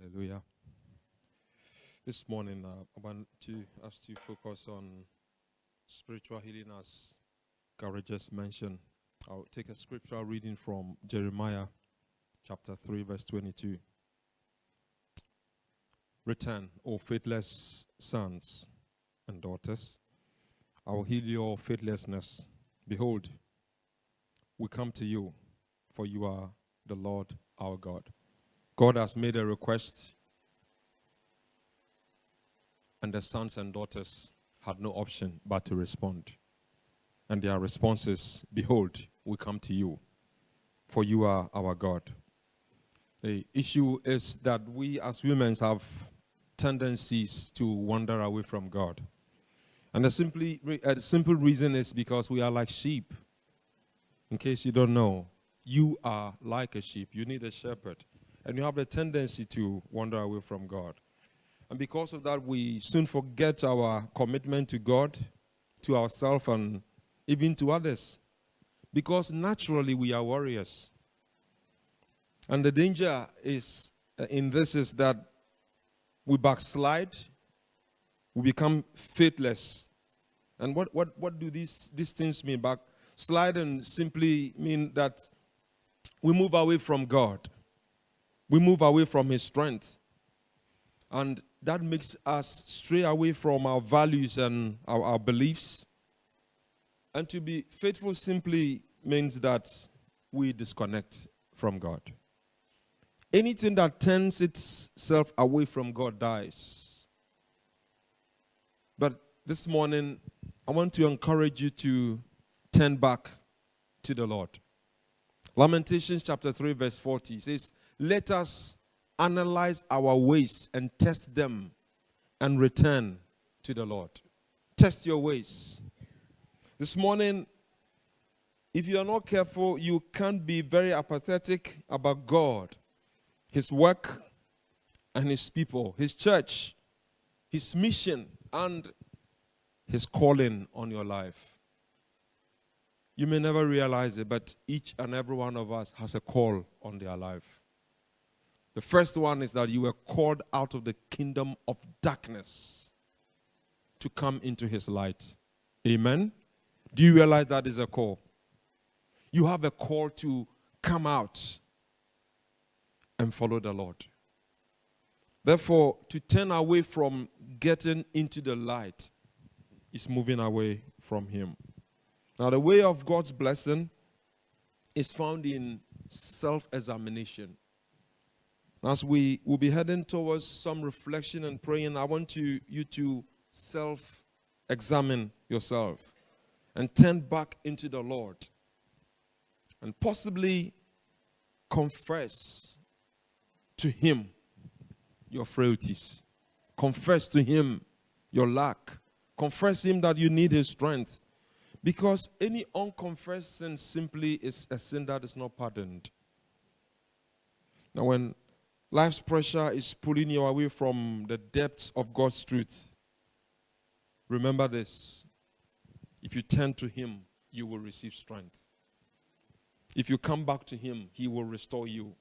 Hallelujah. This morning, I want us to focus on spiritual healing, as Gareth just mentioned. I'll take a scriptural reading from Jeremiah chapter 3, verse 22. Return, O faithless sons and daughters. I will heal your faithlessness. Behold, we come to you, for you are the Lord our God. God has made a request, and the sons and daughters had no option but to respond. And their response is, behold, we come to you, for you are our God. The issue is that we as humans have tendencies to wander away from God. And the simple reason is because we are like sheep. In case you don't know, you are like a sheep. You need a shepherd. And you have a tendency to wander away from God. And because of that, we soon forget our commitment to God, to ourselves, and even to others. Because naturally we are warriors. And the danger is in this is that we backslide, we become faithless. And what do these things mean? Backsliding simply mean that we move away from God. We move away from His strength. And that makes us stray away from our values and our beliefs. And to be faithful simply means that we disconnect from God. Anything that turns itself away from God dies. But this morning, I want to encourage you to turn back to the Lord. Lamentations chapter 3 verse 40 says, let us analyze our ways and test them and return to the Lord. Test your ways. This morning, if you are not careful, you can't be very apathetic about God, His work, and His people, His church, His mission, and His calling on your life. You may never realize it, but each and every one of us has a call on their life. The first one is that you were called out of the kingdom of darkness to come into His light. Amen? Do you realize that is a call? You have a call to come out and follow the Lord. Therefore, to turn away from getting into the light is moving away from Him. Now, the way of God's blessing is found in self-examination. As we will be heading towards some reflection and praying, I want you to self-examine yourself and turn back into the Lord and possibly confess to Him your frailties. Confess to Him your lack. Confess to Him that you need His strength. Because any unconfessed sin simply is a sin that is not pardoned. Now, when life's pressure is pulling you away from the depths of God's truth, remember this. If you turn to Him, you will receive strength. If you come back to Him, He will restore you.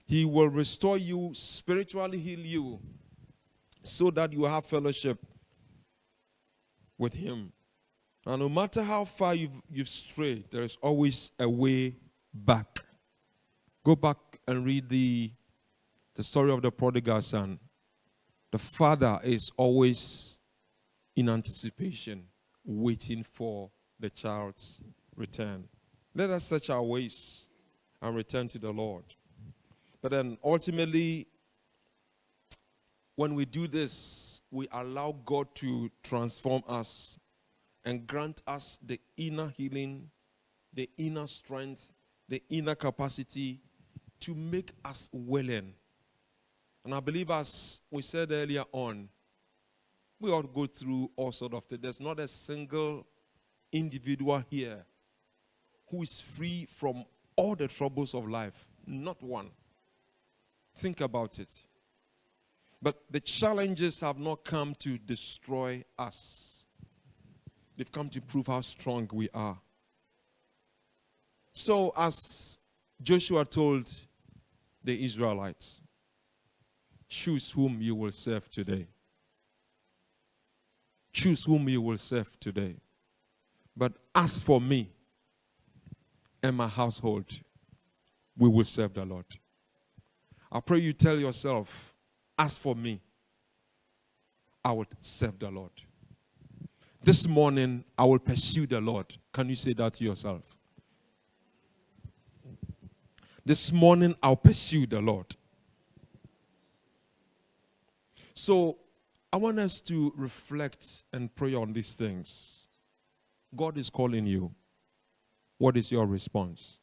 He will restore you, spiritually heal you, so that you have fellowship with Him. And no matter how far you've strayed, there is always a way back. Go back and read the story of the prodigal son. The father is always in anticipation, waiting for the child's return. Let us search our ways and return to the Lord. But then ultimately, when we do this, we allow God to transform us and grant us the inner healing, the inner strength, the inner capacity to make us willing. And I believe, as we said earlier on, we all go through all sorts of things. There's not a single individual here who is free from all the troubles of life. Not one. Think about it. But the challenges have not come to destroy us. They've come to prove how strong we are. So, as Joshua told the Israelites, Choose whom you will serve today. Choose whom you will serve today. But as for me and my household, we will serve the Lord. I pray you tell yourself, as for me, I will serve the Lord. This morning, I will pursue the Lord. Can you say that to yourself? This morning, I'll pursue the Lord. So, I want us to reflect and pray on these things. God is calling you. What is your response?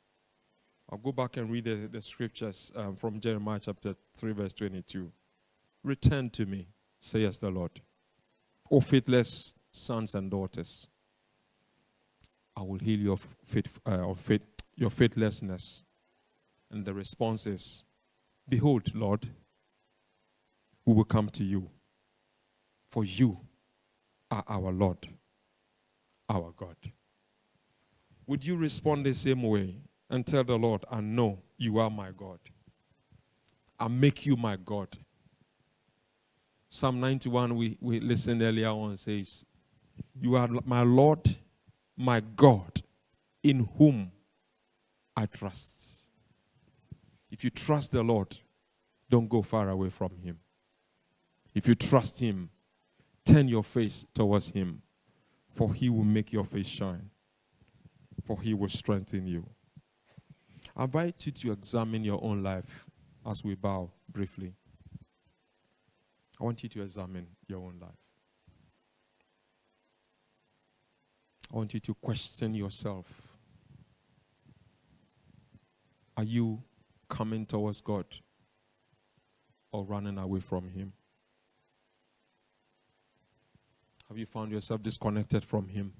I'll go back and read the scriptures from Jeremiah chapter 3, verse 22. Return to me, says the Lord. O faithless sons and daughters, I will heal your faithlessness. And the response is, behold, Lord, we will come to you, for you are our Lord, our God. Would you respond the same way and tell the Lord, I know you are my God. I make you my God. Psalm 91, we listened earlier on, says, you are my Lord, my God, in whom I trust. If you trust the Lord, don't go far away from him. If you trust him, turn your face towards him, for he will make your face shine, for he will strengthen you. I invite you to examine your own life as we bow briefly. I want you to examine your own life. I want you to question yourself. Are you coming towards God or running away from him? Have you found yourself disconnected from him?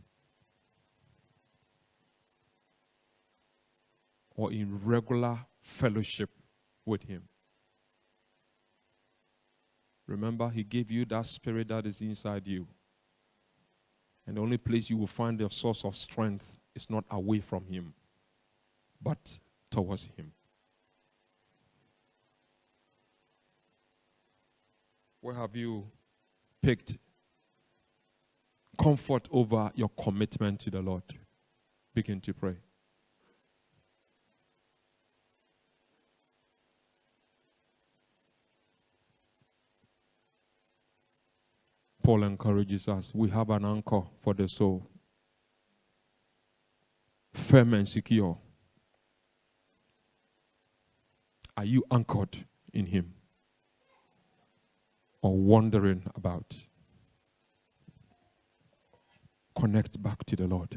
Or in regular fellowship with him? Remember, he gave you that spirit that is inside you. And the only place you will find the source of strength is not away from him, but towards him. Where have you picked comfort over your commitment to the Lord? Begin to pray. Paul encourages us. We have an anchor for the soul, firm and secure. Are you anchored in him or wandering about? Connect back to the Lord.